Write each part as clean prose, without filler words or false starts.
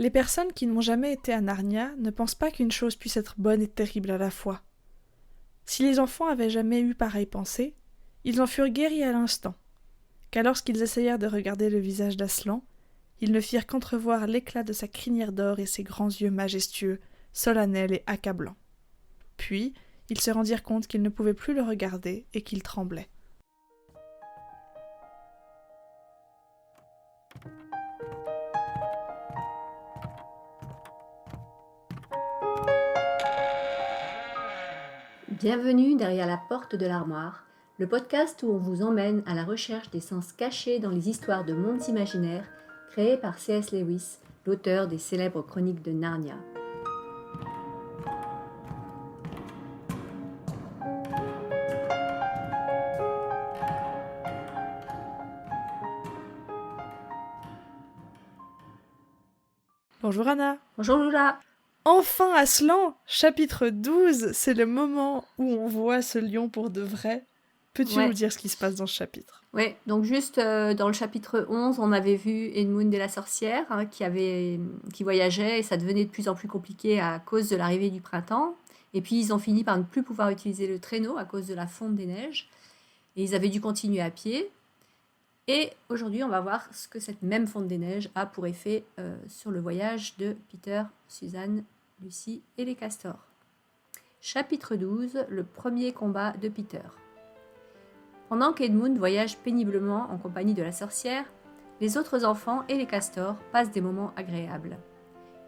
Les personnes qui n'ont jamais été à Narnia ne pensent pas qu'une chose puisse être bonne et terrible à la fois. Si les enfants avaient jamais eu pareille pensée, ils en furent guéris à l'instant, car lorsqu'ils essayèrent de regarder le visage d'Aslan, ils ne firent qu'entrevoir l'éclat de sa crinière d'or et ses grands yeux majestueux, solennels et accablants. Puis, ils se rendirent compte qu'ils ne pouvaient plus le regarder et qu'il tremblait. Bienvenue derrière la porte de l'armoire, le podcast où on vous emmène à la recherche des sens cachés dans les histoires de mondes imaginaires créées par C.S. Lewis, l'auteur des célèbres chroniques de Narnia. Bonjour Anna. Bonjour Lula. Enfin Aslan, chapitre 12, c'est le moment où on voit ce lion pour de vrai. Peux-tu nous dire ce qui se passe dans ce chapitre ? Oui, donc juste dans le chapitre 11, on avait vu Edmund et la sorcière qui voyageaient et ça devenait de plus en plus compliqué à cause de l'arrivée du printemps. Et puis ils ont fini par ne plus pouvoir utiliser le traîneau à cause de la fonte des neiges. Et ils avaient dû continuer à pied. Et aujourd'hui, on va voir ce que cette même fonte des neiges a pour effet sur le voyage de Peter, Suzanne, Lucie et les castors. Chapitre 12, le premier combat de Peter. Pendant qu'Edmund voyage péniblement en compagnie de la sorcière, les autres enfants et les castors passent des moments agréables.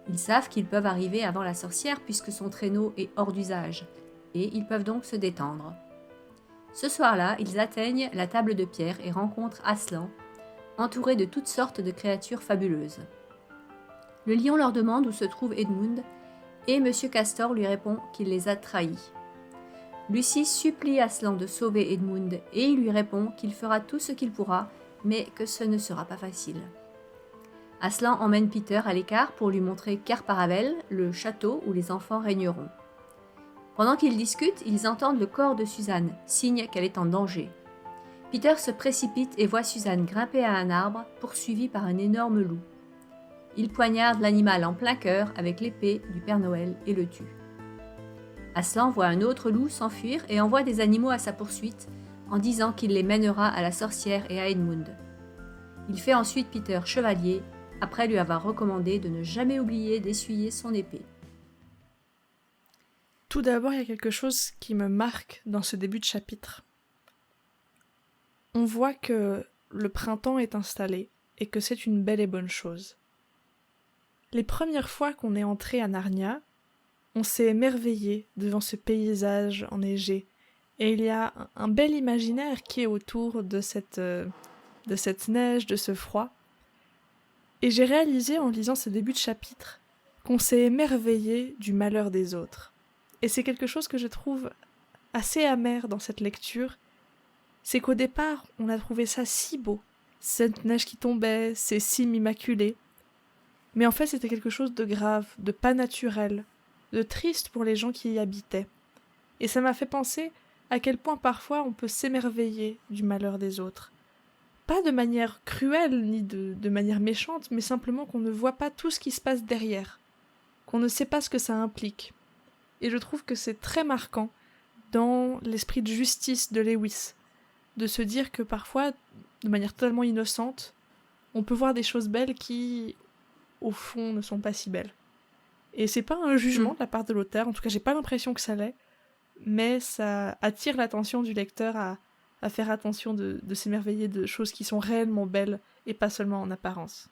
Ils savent qu'ils peuvent arriver avant la sorcière puisque son traîneau est hors d'usage, et ils peuvent donc se détendre. Ce soir-là, ils atteignent la table de pierre et rencontrent Aslan, entouré de toutes sortes de créatures fabuleuses. Le lion leur demande où se trouve Edmund, et Monsieur Castor lui répond qu'il les a trahis. Lucie supplie Aslan de sauver Edmund, et il lui répond qu'il fera tout ce qu'il pourra, mais que ce ne sera pas facile. Aslan emmène Peter à l'écart pour lui montrer Car-Paravel, le château où les enfants régneront. Pendant qu'ils discutent, ils entendent le corps de Suzanne, signe qu'elle est en danger. Peter se précipite et voit Suzanne grimper à un arbre, poursuivie par un énorme loup. Il poignarde l'animal en plein cœur avec l'épée du Père Noël et le tue. Aslan voit un autre loup s'enfuir et envoie des animaux à sa poursuite, en disant qu'il les mènera à la sorcière et à Edmund. Il fait ensuite Peter chevalier, après lui avoir recommandé de ne jamais oublier d'essuyer son épée. Tout d'abord, il y a quelque chose qui me marque dans ce début de chapitre. On voit que le printemps est installé et que c'est une belle et bonne chose. Les premières fois qu'on est entré à Narnia, on s'est émerveillé devant ce paysage enneigé et il y a un bel imaginaire qui est autour de cette neige, de ce froid. Et j'ai réalisé en lisant ce début de chapitre qu'on s'est émerveillé du malheur des autres. Et c'est quelque chose que je trouve assez amer dans cette lecture, c'est qu'au départ, on a trouvé ça si beau, cette neige qui tombait, ces cimes immaculées. Mais en fait, c'était quelque chose de grave, de pas naturel, de triste pour les gens qui y habitaient. Et ça m'a fait penser à quel point parfois on peut s'émerveiller du malheur des autres. Pas de manière cruelle, ni de manière méchante, mais simplement qu'on ne voit pas tout ce qui se passe derrière, qu'on ne sait pas ce que ça implique. Et je trouve que c'est très marquant dans l'esprit de justice de Lewis, de se dire que parfois, de manière totalement innocente, on peut voir des choses belles qui, au fond, ne sont pas si belles. Et c'est pas un jugement de la part de l'auteur, en tout cas j'ai pas l'impression que ça l'est, mais ça attire l'attention du lecteur à faire attention de s'émerveiller de choses qui sont réellement belles et pas seulement en apparence.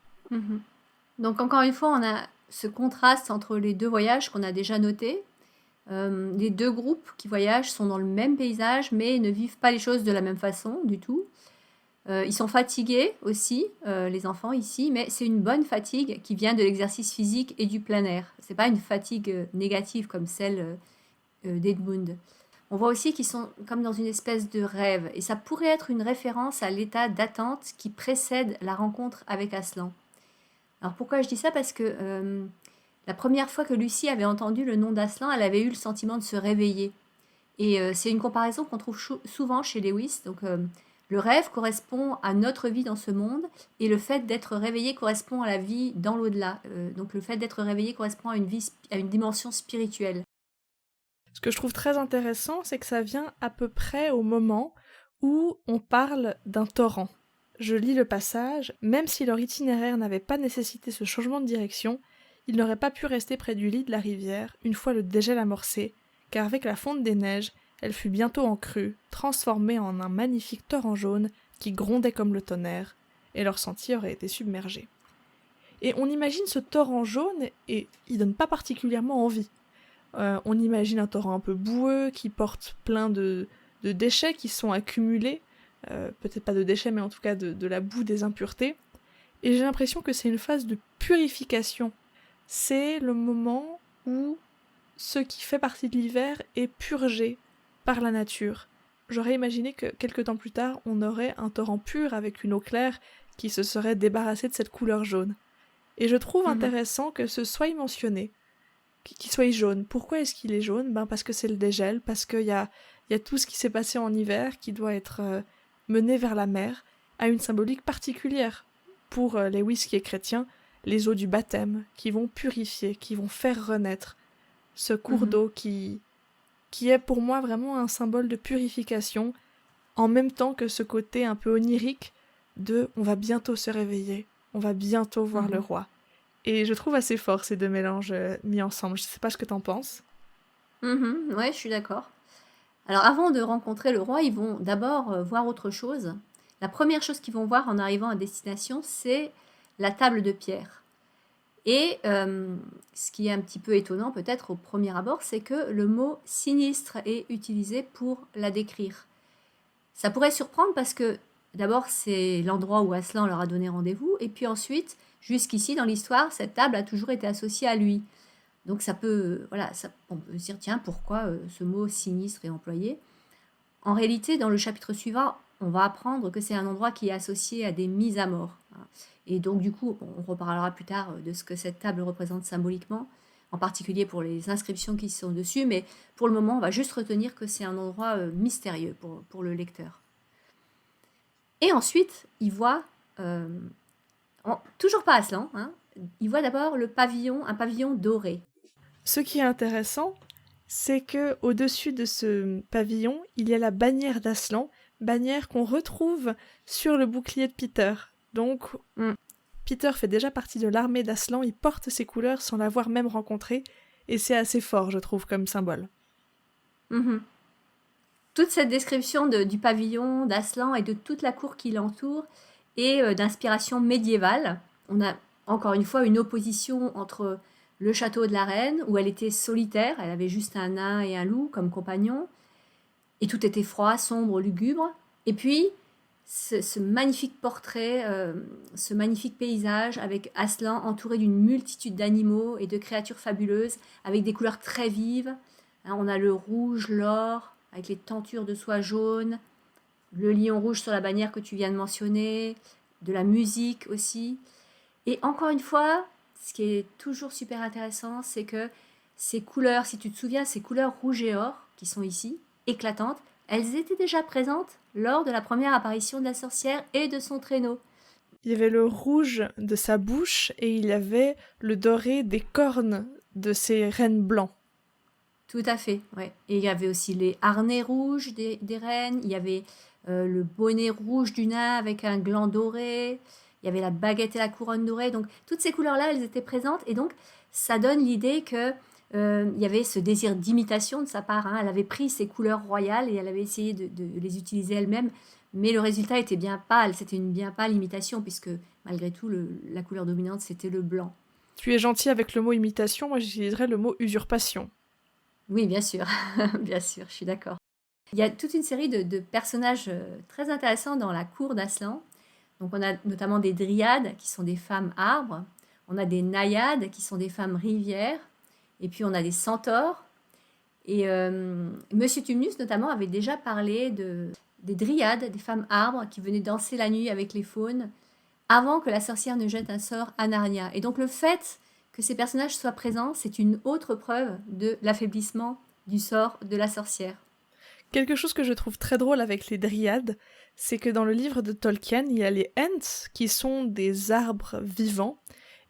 Donc encore une fois, on a ce contraste entre les deux voyages qu'on a déjà notés. Les deux groupes qui voyagent sont dans le même paysage, mais ne vivent pas les choses de la même façon du tout. Ils sont fatigués aussi, les enfants ici, mais c'est une bonne fatigue qui vient de l'exercice physique et du plein air. C'est pas une fatigue négative comme celle d'Edmund. On voit aussi qu'ils sont comme dans une espèce de rêve, et ça pourrait être une référence à l'état d'attente qui précède la rencontre avec Aslan. Alors pourquoi je dis ça ? Parce que la première fois que Lucie avait entendu le nom d'Aslan, elle avait eu le sentiment de se réveiller. Et c'est une comparaison qu'on trouve souvent chez Lewis. Donc, Le rêve correspond à notre vie dans ce monde et le fait d'être réveillé correspond à la vie dans l'au-delà. Donc le fait d'être réveillé correspond à à une dimension spirituelle. Ce que je trouve très intéressant, c'est que ça vient à peu près au moment où on parle d'un torrent. Je lis le passage, même si leur itinéraire n'avait pas nécessité ce changement de direction, ils n'auraient pas pu rester près du lit de la rivière une fois le dégel amorcé, car avec la fonte des neiges, elle fut bientôt en crue, transformée en un magnifique torrent jaune qui grondait comme le tonnerre, et leur sentier aurait été submergé. Et on imagine ce torrent jaune, et il donne pas particulièrement envie. On imagine un torrent un peu boueux qui porte plein de déchets qui sont accumulés, peut-être pas de déchets mais en tout cas de la boue, des impuretés, et j'ai l'impression que c'est une phase de purification. C'est le moment où ce qui fait partie de l'hiver est purgé par la nature. J'aurais imaginé que quelques temps plus tard on aurait un torrent pur avec une eau claire qui se serait débarrassé de cette couleur jaune. Et je trouve intéressant que ce soit mentionné, qu'il soit jaune. Pourquoi est-ce qu'il est jaune ? Parce que c'est le dégel, parce qu'il y a tout ce qui s'est passé en hiver qui doit être mené vers la mer, à une symbolique particulière. Pour Lewis qui est chrétien, les eaux du baptême, qui vont purifier, qui vont faire renaître. Ce cours d'eau qui est pour moi vraiment un symbole de purification, en même temps que ce côté un peu onirique de « on va bientôt se réveiller, on va bientôt voir le roi ». Et je trouve assez fort ces deux mélanges mis ensemble. Je sais pas ce que t'en penses. Ouais, je suis d'accord. Alors avant de rencontrer le roi, ils vont d'abord voir autre chose. La première chose qu'ils vont voir en arrivant à destination, c'est la table de pierre. Et ce qui est un petit peu étonnant peut-être au premier abord, c'est que le mot sinistre est utilisé pour la décrire. Ça pourrait surprendre parce que d'abord c'est l'endroit où Aslan leur a donné rendez-vous, et puis ensuite, jusqu'ici dans l'histoire, cette table a toujours été associée à lui. Donc ça peut, on peut se dire, tiens, pourquoi ce mot sinistre est employé ? En réalité, dans le chapitre suivant, on va apprendre que c'est un endroit qui est associé à des mises à mort. Et donc du coup, on reparlera plus tard de ce que cette table représente symboliquement, en particulier pour les inscriptions qui sont dessus, mais pour le moment, on va juste retenir que c'est un endroit mystérieux pour le lecteur. Et ensuite, il voit, toujours pas Aslan, il voit d'abord un pavillon doré. Ce qui est intéressant, c'est que au-dessus de ce pavillon, il y a la bannière d'Aslan, bannière qu'on retrouve sur le bouclier de Peter. Donc, Peter fait déjà partie de l'armée d'Aslan, il porte ses couleurs sans l'avoir même rencontré, et c'est assez fort, je trouve, comme symbole. Toute cette description du pavillon, d'Aslan et de toute la cour qui l'entoure est d'inspiration médiévale. On a encore une fois une opposition entre le château de la reine, où elle était solitaire, elle avait juste un nain et un loup comme compagnons, et tout était froid, sombre, lugubre. Et puis, ce magnifique portrait, ce magnifique paysage avec Aslan entouré d'une multitude d'animaux et de créatures fabuleuses, avec des couleurs très vives. On a le rouge, l'or, avec les tentures de soie jaune, le lion rouge sur la bannière que tu viens de mentionner, de la musique aussi. Et encore une fois, ce qui est toujours super intéressant, c'est que ces couleurs, si tu te souviens, ces couleurs rouge et or, qui sont ici, éclatantes, elles étaient déjà présentes lors de la première apparition de la sorcière et de son traîneau. Il y avait le rouge de sa bouche et il y avait le doré des cornes de ses rennes blancs. Tout à fait, ouais. Et il y avait aussi les harnais rouges des rennes, il y avait le bonnet rouge du nain avec un gland doré, il y avait la baguette et la couronne dorée. Donc toutes ces couleurs-là, elles étaient présentes et donc ça donne l'idée que il y avait ce désir d'imitation de sa part. Elle avait pris ces couleurs royales et elle avait essayé de les utiliser elle-même, mais le résultat était bien pâle. C'était une bien pâle imitation puisque malgré tout, la couleur dominante, c'était le blanc. Tu es gentil avec le mot imitation, moi j'utiliserais le mot usurpation. Oui, bien sûr, bien sûr, je suis d'accord. Il y a toute une série de personnages très intéressants dans la cour d'Aslan. Donc on a notamment des dryades qui sont des femmes arbres, on a des naïades qui sont des femmes rivières, et puis on a des centaures. Et Monsieur Tumnus notamment avait déjà parlé des dryades, des femmes arbres qui venaient danser la nuit avec les faunes, avant que la sorcière ne jette un sort à Narnia. Et donc le fait que ces personnages soient présents, c'est une autre preuve de l'affaiblissement du sort de la sorcière. Quelque chose que je trouve très drôle avec les dryades, c'est que dans le livre de Tolkien, il y a les Ents, qui sont des arbres vivants,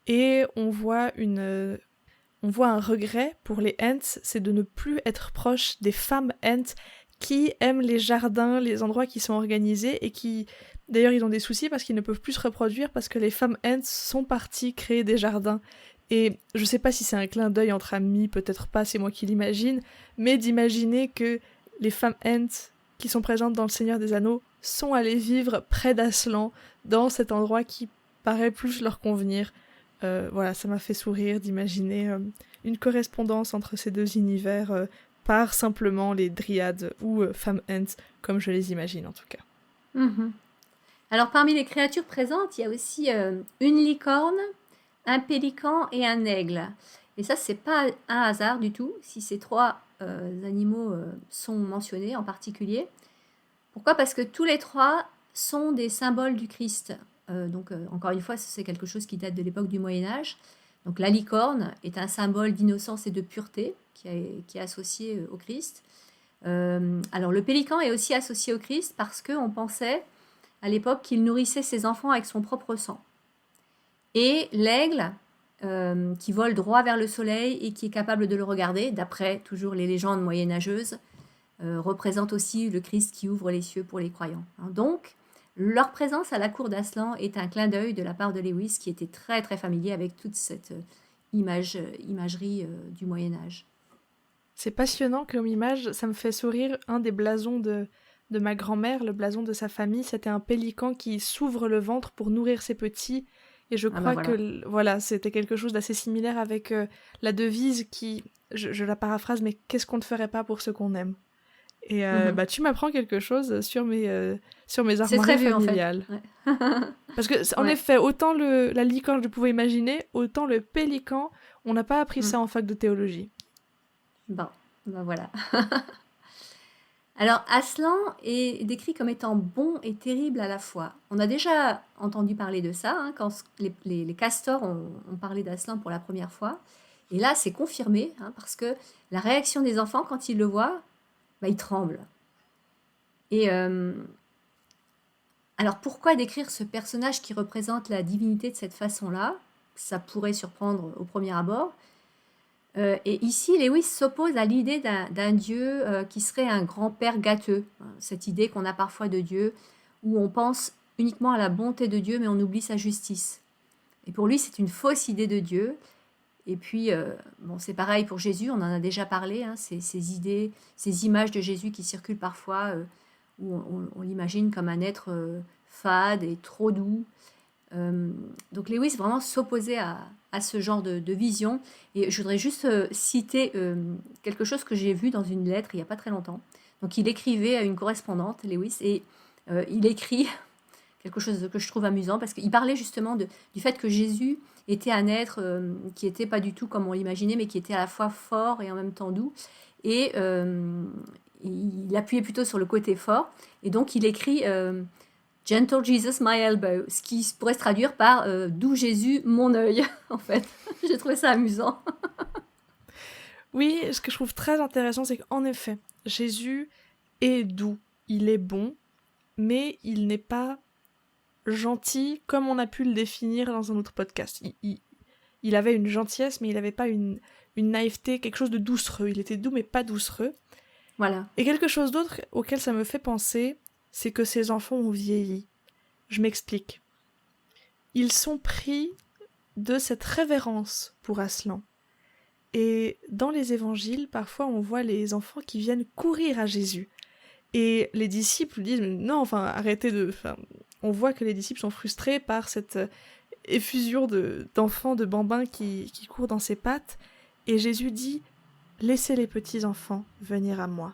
et on voit un regret pour les Ents, c'est de ne plus être proche des femmes Ents qui aiment les jardins, les endroits qui sont organisés, et qui, d'ailleurs, ils ont des soucis parce qu'ils ne peuvent plus se reproduire parce que les femmes Ents sont parties créer des jardins. Et je sais pas si c'est un clin d'œil entre amis, peut-être pas, c'est moi qui l'imagine, mais d'imaginer que les femmes Ents qui sont présentes dans Le Seigneur des Anneaux sont allées vivre près d'Aslan, dans cet endroit qui paraît plus leur convenir. Voilà, ça m'a fait sourire d'imaginer une correspondance entre ces deux univers par simplement les dryades ou femmes Ents, comme je les imagine en tout cas. Mhm. Alors, parmi les créatures présentes, il y a aussi une licorne, un pélican et un aigle. Et ça, c'est pas un hasard du tout, si ces trois animaux sont mentionnés en particulier. Pourquoi? Parce que tous les trois sont des symboles du Christ. Encore une fois, c'est quelque chose qui date de l'époque du Moyen-Âge. Donc, la licorne est un symbole d'innocence et de pureté qui est associé au Christ. Alors, le pélican est aussi associé au Christ parce qu'on pensait à l'époque qu'il nourrissait ses enfants avec son propre sang. Et l'aigle, qui vole droit vers le soleil et qui est capable de le regarder, d'après toujours les légendes moyenâgeuses, représente aussi le Christ qui ouvre les cieux pour les croyants. Donc, leur présence à la cour d'Aslan est un clin d'œil de la part de Lewis, qui était très très familier avec toute cette imagerie du Moyen-Âge. C'est passionnant comme image, ça me fait sourire. Un des blasons de ma grand-mère, le blason de sa famille, c'était un pélican qui s'ouvre le ventre pour nourrir ses petits. Et je crois que voilà, c'était quelque chose d'assez similaire avec la devise qui, je la paraphrase, mais qu'est-ce qu'on ne ferait pas pour ce qu'on aime? Et tu m'apprends quelque chose sur mes armoiries familiales. En fait. Ouais. Parce que, en effet, autant la licorne, je pouvais imaginer, autant le pélican, on n'a pas appris ça en fac de théologie. Ben voilà. Alors, Aslan est décrit comme étant bon et terrible à la fois. On a déjà entendu parler de ça, quand les castors ont parlé d'Aslan pour la première fois. Et là, c'est confirmé, parce que la réaction des enfants, quand ils le voient, ils tremblent. Et alors, pourquoi décrire ce personnage qui représente la divinité de cette façon-là? Ça pourrait surprendre au premier abord. Et ici, Lewis s'oppose à l'idée d'un Dieu qui serait un grand-père gâteux. Cette idée qu'on a parfois de Dieu, où on pense uniquement à la bonté de Dieu, mais on oublie sa justice. Et pour lui, c'est une fausse idée de Dieu. Et puis, c'est pareil pour Jésus, on en a déjà parlé, ces idées, ces images de Jésus qui circulent parfois, où on l'imagine comme un être fade et trop doux. Donc Lewis vraiment s'opposait à ce genre de vision. Et je voudrais juste citer quelque chose que j'ai vu dans une lettre il n'y a pas très longtemps. Donc il écrivait à une correspondante, Lewis, et il écrit quelque chose que je trouve amusant, parce qu'il parlait justement du fait que Jésus était un être qui n'était pas du tout comme on l'imaginait, mais qui était à la fois fort et en même temps doux. Et il appuyait plutôt sur le côté fort. Et donc il écrit Gentle Jesus, my elbow, ce qui pourrait se traduire par doux Jésus, mon œil, en fait. J'ai trouvé ça amusant. Oui, ce que je trouve très intéressant, c'est qu'en effet, Jésus est doux, il est bon, mais il n'est pas gentil comme on a pu le définir dans un autre podcast. Il avait une gentillesse, mais il n'avait pas une naïveté, quelque chose de doucereux. Il était doux, mais pas doucereux. Voilà. Et quelque chose d'autre auquel ça me fait penser, c'est que ces enfants ont vieilli. Je m'explique. Ils sont pris de cette révérence pour Aslan. Et dans les évangiles, parfois on voit les enfants qui viennent courir à Jésus. Et les disciples disent « Non, arrêtez de... » On voit que les disciples sont frustrés par cette effusion d'enfants, de bambins qui courent dans ses pattes. Et Jésus dit « Laissez les petits enfants venir à moi. »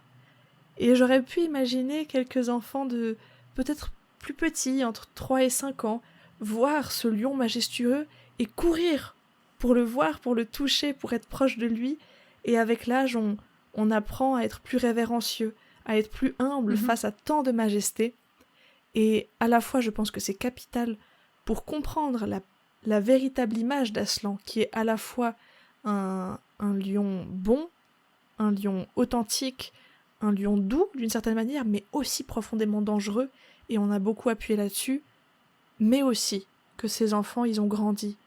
Et j'aurais pu imaginer quelques enfants de peut-être plus petits, entre 3 et 5 ans, voir ce lion majestueux et courir pour le voir, pour le toucher, pour être proche de lui. Et avec l'âge, on apprend à être plus révérencieux, à être plus humble face à tant de majesté. Et à la fois, je pense que c'est capital pour comprendre la véritable image d'Aslan, qui est à la fois un lion bon, un lion authentique, un lion doux d'une certaine manière, mais aussi profondément dangereux, et on a beaucoup appuyé là-dessus, mais aussi que ces enfants, ils ont grandi.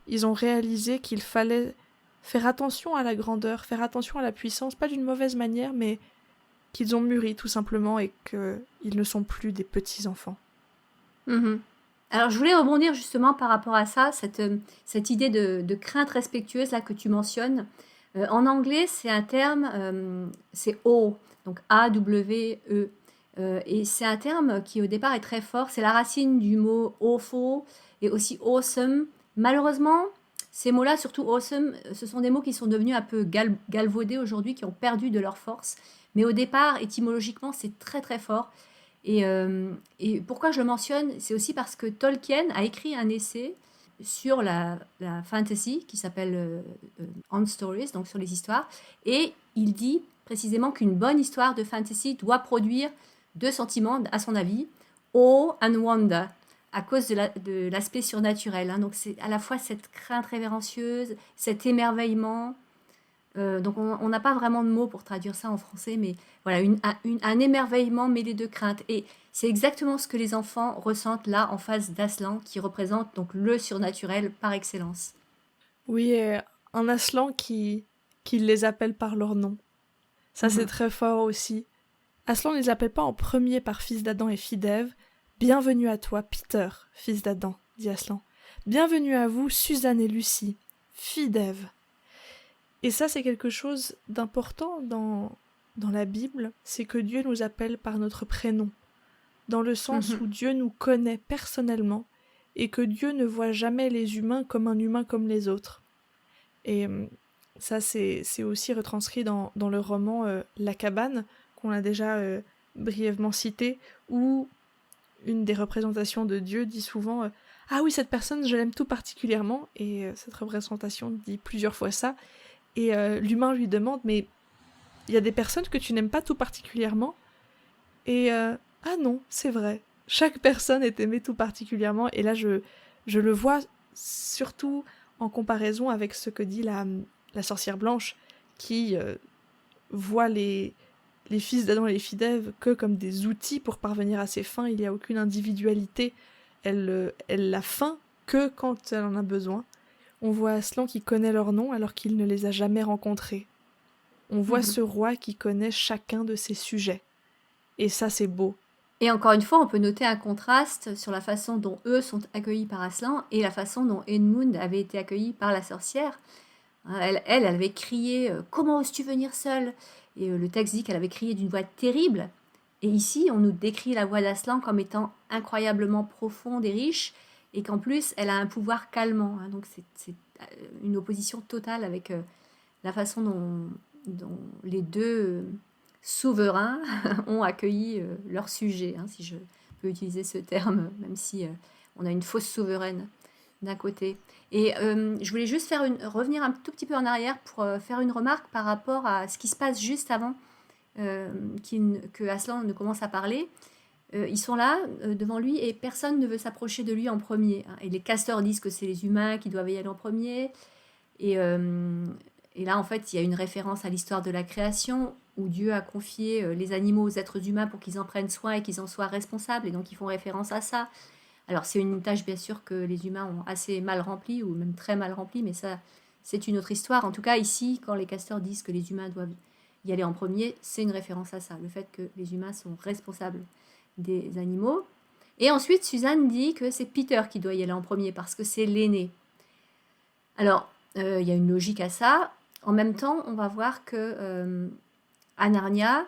Ils ont réalisé qu'il fallait faire attention à la grandeur, faire attention à la puissance, pas d'une mauvaise manière, mais qu'ils ont mûri tout simplement et qu'ils ne sont plus des petits enfants. Mhm. Alors, je voulais rebondir justement par rapport à ça, cette idée de crainte respectueuse là que tu mentionnes. En anglais, c'est un terme, c'est awe, donc A-W-E. Et c'est un terme qui au départ est très fort. C'est la racine du mot awful et aussi awesome. Malheureusement, ces mots-là, surtout awesome, ce sont des mots qui sont devenus un peu galvaudés aujourd'hui, qui ont perdu de leur force. Mais au départ, étymologiquement, c'est très très fort. Et pourquoi je le mentionne, c'est aussi parce que Tolkien a écrit un essai sur la fantasy qui s'appelle On Stories, donc sur les histoires, et il dit précisément qu'une bonne histoire de fantasy doit produire deux sentiments, à son avis, awe and wonder, à cause de l'aspect surnaturel. Hein. Donc c'est à la fois cette crainte révérencieuse, cet émerveillement. Donc on n'a pas vraiment de mots pour traduire ça en français, mais voilà, un émerveillement mêlé de crainte. Et c'est exactement ce que les enfants ressentent là en face d'Aslan, qui représente donc le surnaturel par excellence. Oui, et un Aslan qui les appelle par leur nom. Ça, c'est Mhm. très fort aussi. Aslan ne les appelle pas en premier par fils d'Adam et fille d'Ève. Bienvenue à toi, Peter, fils d'Adam, dit Aslan. Bienvenue à vous, Suzanne et Lucie, fille d'Ève. Et ça, c'est quelque chose d'important dans la Bible, c'est que Dieu nous appelle par notre prénom, dans le sens Mhm. où Dieu nous connaît personnellement et que Dieu ne voit jamais les humains comme un humain comme les autres. Et ça, c'est aussi retranscrit dans le roman La Cabane, qu'on a déjà brièvement cité, où une des représentations de Dieu dit souvent ah oui, cette personne, je l'aime tout particulièrement, et cette représentation dit plusieurs fois ça, et l'humain lui demande mais il y a des personnes que tu n'aimes pas tout particulièrement, et ah non, c'est vrai, chaque personne est aimée tout particulièrement, et là je le vois surtout en comparaison avec ce que dit la sorcière blanche, qui voit les fils d'Adam et les filles d'Ève que comme des outils pour parvenir à ses fins. Il n'y a aucune individualité, elle a faim que quand elle en a besoin. On voit Aslan qui connaît leur nom alors qu'il ne les a jamais rencontrés. On voit Mhm. ce roi qui connaît chacun de ses sujets. Et ça, c'est beau. Et encore une fois, on peut noter un contraste sur la façon dont eux sont accueillis par Aslan et la façon dont Edmund avait été accueilli par la sorcière. Hein, elle avait crié Comment oses-tu venir seule Et le texte dit qu'elle avait crié d'une voix terrible. Et ici, on nous décrit la voix d'Aslan comme étant incroyablement profonde et riche, et qu'en plus, elle a un pouvoir calmant. Hein. Donc, c'est une opposition totale avec la façon dont les deux souverains ont accueilli leur sujet, hein, si je peux utiliser ce terme, même si on a une fausse souveraine d'un côté. Et je voulais juste revenir un tout petit peu en arrière pour faire une remarque par rapport à ce qui se passe juste avant que Aslan ne commence à parler. Ils sont là devant lui et personne ne veut s'approcher de lui en premier. Hein. Et les casteurs disent que c'est les humains qui doivent y aller en premier. Et, euh, et là, en fait, il y a une référence à l'histoire de la création où Dieu a confié les animaux aux êtres humains pour qu'ils en prennent soin et qu'ils en soient responsables. Et donc, ils font référence à ça. Alors, c'est une tâche, bien sûr, que les humains ont assez mal remplie, ou même très mal remplie, mais ça, c'est une autre histoire. En tout cas, ici, quand les casteurs disent que les humains doivent y aller en premier, c'est une référence à ça, le fait que les humains sont responsables des animaux. Et ensuite, Suzanne dit que c'est Peter qui doit y aller en premier, parce que c'est l'aîné. Alors, il y a une logique à ça. En même temps, on va voir que à Narnia,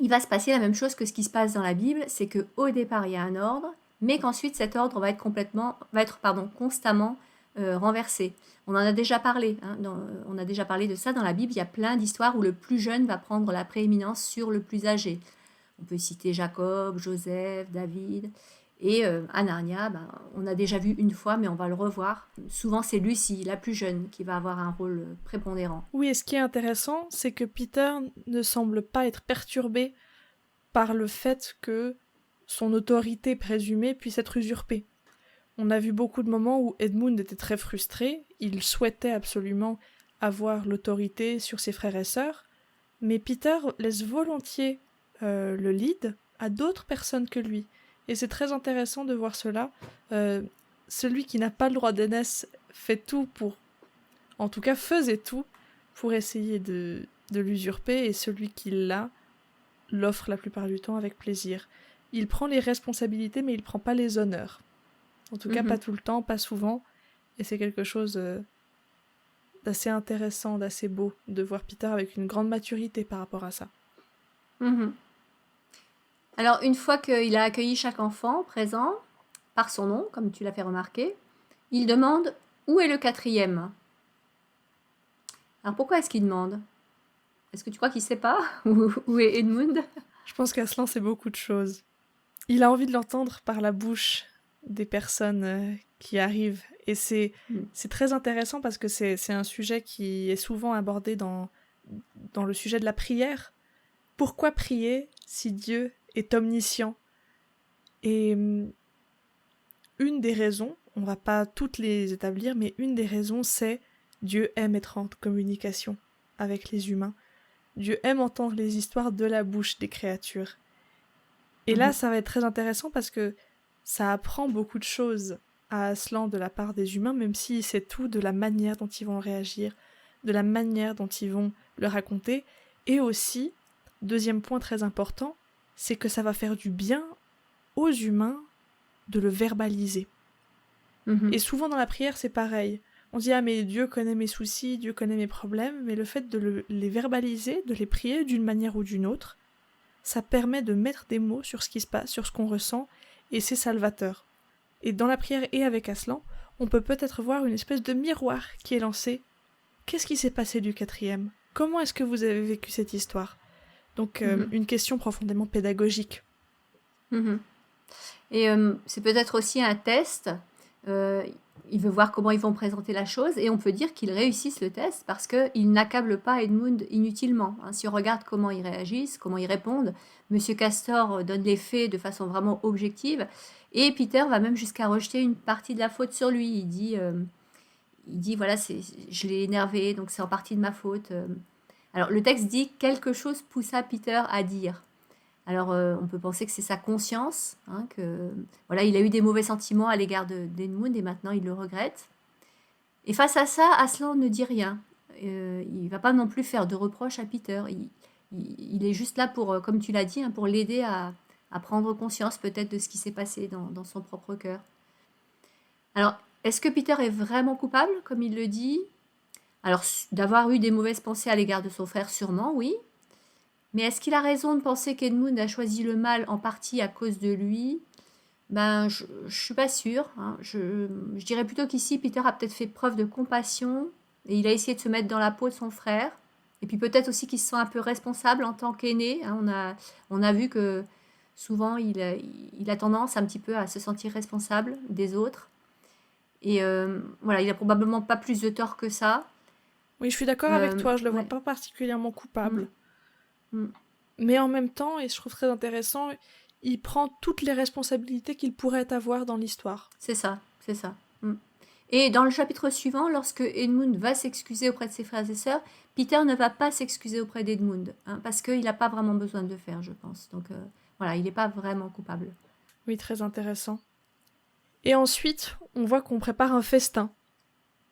il va se passer la même chose que ce qui se passe dans la Bible, c'est que au départ il y a un ordre, mais qu'ensuite cet ordre va être constamment renversé. On en a déjà parlé, hein, on a déjà parlé de ça dans la Bible. Il y a plein d'histoires où le plus jeune va prendre la prééminence sur le plus âgé. On peut citer Jacob, Joseph, David. Et à Narnia, ben, on a déjà vu une fois, mais on va le revoir. Souvent, c'est Lucie, la plus jeune, qui va avoir un rôle prépondérant. Oui, et ce qui est intéressant, c'est que Peter ne semble pas être perturbé par le fait que son autorité présumée puisse être usurpée. On a vu beaucoup de moments où Edmund était très frustré, il souhaitait absolument avoir l'autorité sur ses frères et sœurs, mais Peter laisse volontiers le lead à d'autres personnes que lui. Et c'est très intéressant de voir cela. Celui qui n'a pas le droit d'aînesse fait tout pour... En tout cas, faisait tout pour essayer de l'usurper, et celui qui l'a l'offre la plupart du temps avec plaisir. Il prend les responsabilités, mais il prend pas les honneurs. En tout cas, pas tout le temps, pas souvent. Et c'est quelque chose d'assez intéressant, d'assez beau, de voir Peter avec une grande maturité par rapport à ça. Alors, une fois qu'il a accueilli chaque enfant présent, par son nom, comme tu l'as fait remarquer, il demande « Où est le quatrième ?» Alors, pourquoi est-ce qu'il demande ? Est-ce que tu crois qu'il ne sait pas où est Edmund ? Je pense qu'Aslan sait beaucoup de choses. Il a envie de l'entendre par la bouche des personnes qui arrivent. Et c'est très intéressant parce que c'est un sujet qui est souvent abordé dans le sujet de la prière. Pourquoi prier si Dieu est omniscient ? Et une des raisons, on va pas toutes les établir, mais une des raisons, c'est Dieu aime être en communication avec les humains. Dieu aime entendre les histoires de la bouche des créatures. Et là, ça va être très intéressant parce que ça apprend beaucoup de choses à Aslan de la part des humains, même s'il sait tout de la manière dont ils vont réagir, de la manière dont ils vont le raconter. Et aussi, deuxième point très important, c'est que ça va faire du bien aux humains de le verbaliser. Et souvent dans la prière, c'est pareil. On dit « Ah mais Dieu connaît mes soucis, Dieu connaît mes problèmes », mais le fait de les verbaliser, de les prier d'une manière ou d'une autre, ça permet de mettre des mots sur ce qui se passe, sur ce qu'on ressent, et c'est salvateur. Et dans la prière et avec Aslan, on peut peut-être voir une espèce de miroir qui est lancé. Qu'est-ce qui s'est passé du quatrième ? Comment est-ce que vous avez vécu cette histoire ? Donc une question profondément pédagogique. Et c'est peut-être aussi un test. Il veut voir comment ils vont présenter la chose, et on peut dire qu'ils réussissent le test parce qu'ils n'accablent pas Edmund inutilement. Si on regarde comment ils réagissent, comment ils répondent, Monsieur Castor donne les faits de façon vraiment objective, et Peter va même jusqu'à rejeter une partie de la faute sur lui. Il dit voilà, je l'ai énervé, donc c'est en partie de ma faute. Alors le texte dit « quelque chose poussa Peter à dire ». Alors, on peut penser que c'est sa conscience, que voilà, il a eu des mauvais sentiments à l'égard d'Edmund et maintenant il le regrette. Et face à ça, Aslan ne dit rien. Il ne va pas non plus faire de reproches à Peter. Il est juste là pour, comme tu l'as dit, pour l'aider à prendre conscience peut-être de ce qui s'est passé dans son propre cœur. Alors, est-ce que Peter est vraiment coupable, comme il le dit ? Alors, d'avoir eu des mauvaises pensées à l'égard de son frère, sûrement, oui. Mais est-ce qu'il a raison de penser qu'Edmund a choisi le mal en partie à cause de lui ? Je ne suis pas sûre. Je dirais plutôt qu'ici, Peter a peut-être fait preuve de compassion et il a essayé de se mettre dans la peau de son frère. Et puis peut-être aussi qu'il se sent un peu responsable en tant qu'aîné. On a vu que souvent, il a tendance un petit peu à se sentir responsable des autres. Et voilà, il n'a probablement pas plus de tort que ça. Oui, je suis d'accord avec toi. Je ne le vois pas particulièrement coupable. Mais en même temps, et je trouve très intéressant, il prend toutes les responsabilités qu'il pourrait avoir dans l'histoire. C'est ça. Et dans le chapitre suivant, lorsque Edmund va s'excuser auprès de ses frères et sœurs, Peter ne va pas s'excuser auprès d'Edmund, parce qu'il n'a pas vraiment besoin de le faire, je pense. Donc voilà, il n'est pas vraiment coupable. Oui, très intéressant. Et ensuite, on voit qu'on prépare un festin.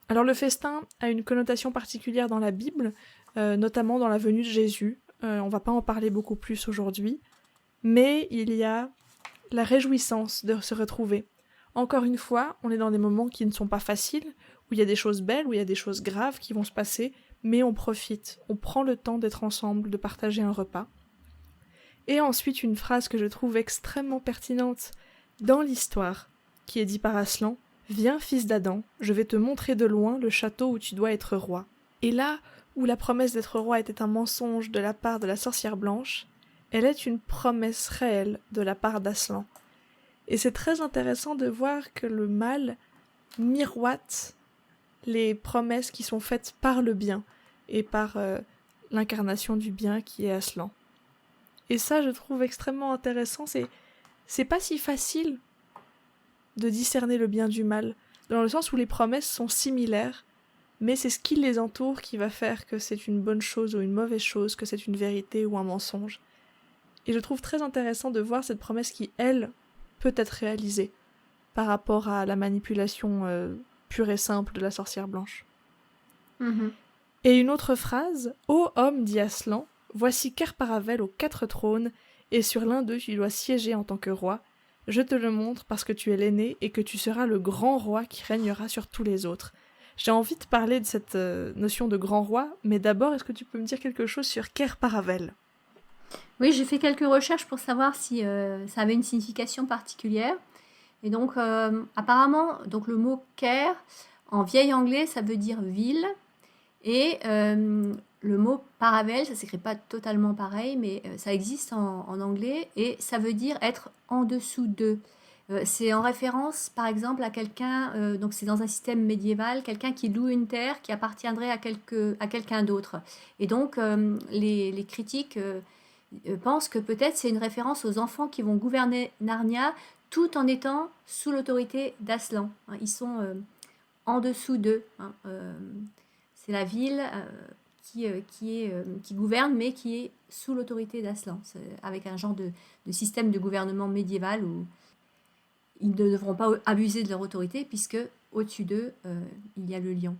Alors le festin a une connotation particulière dans la Bible, notamment dans la venue de Jésus. On va pas en parler beaucoup plus aujourd'hui, mais il y a la réjouissance de se retrouver. Encore une fois, on est dans des moments qui ne sont pas faciles, où il y a des choses belles, où il y a des choses graves qui vont se passer, mais on profite, on prend le temps d'être ensemble, de partager un repas. Et ensuite, une phrase que je trouve extrêmement pertinente dans l'histoire, qui est dite par Aslan, « Viens, fils d'Adam, je vais te montrer de loin le château où tu dois être roi. » Et là, où la promesse d'être roi était un mensonge de la part de la sorcière blanche, elle est une promesse réelle de la part d'Aslan. Et c'est très intéressant de voir que le mal miroite les promesses qui sont faites par le bien et par l'incarnation du bien qui est Aslan. Et ça, je trouve extrêmement intéressant. C'est pas si facile de discerner le bien du mal, dans le sens où les promesses sont similaires, mais c'est ce qui les entoure qui va faire que c'est une bonne chose ou une mauvaise chose, que c'est une vérité ou un mensonge. Et je trouve très intéressant de voir cette promesse qui, elle, peut être réalisée par rapport à la manipulation pure et simple de la sorcière blanche. Mhm. Et une autre phrase, « Ô homme, dit Aslan, voici Kerparavel aux 4 trônes, et sur l'un d'eux tu dois siéger en tant que roi. Je te le montre parce que tu es l'aîné et que tu seras le grand roi qui régnera sur tous les autres. » J'ai envie de parler de cette notion de grand roi, mais d'abord, est-ce que tu peux me dire quelque chose sur Kerparavel ? Oui, j'ai fait quelques recherches pour savoir si ça avait une signification particulière. Et donc, apparemment, donc le mot care, en vieil anglais, ça veut dire ville. Et le mot paravel, ça s'écrit pas totalement pareil, mais ça existe en anglais et ça veut dire être en dessous d'eux. C'est en référence, par exemple, à quelqu'un, donc c'est dans un système médiéval, quelqu'un qui loue une terre qui appartiendrait à quelqu'un d'autre. Et donc, les critiques pensent que peut-être c'est une référence aux enfants qui vont gouverner Narnia tout en étant sous l'autorité d'Aslan. Hein. Ils sont en dessous d'eux. Hein. C'est la ville qui gouverne, mais qui est sous l'autorité d'Aslan, avec un genre de système de gouvernement médiéval où ils ne devront pas abuser de leur autorité, puisque au-dessus d'eux, il y a le lion.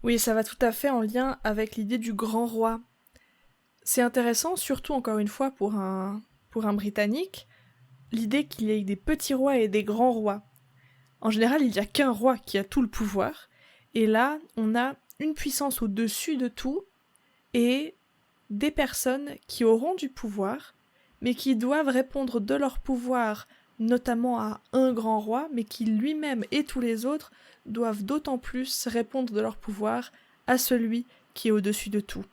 Oui, ça va tout à fait en lien avec l'idée du grand roi. C'est intéressant, surtout encore une fois pour un Britannique, l'idée qu'il y ait des petits rois et des grands rois. En général, il n'y a qu'un roi qui a tout le pouvoir, et là, on a une puissance au-dessus de tout, et des personnes qui auront du pouvoir, mais qui doivent répondre de leur pouvoir, notamment à un grand roi, mais qui lui-même et tous les autres doivent d'autant plus répondre de leur pouvoir à celui qui est au-dessus de tout.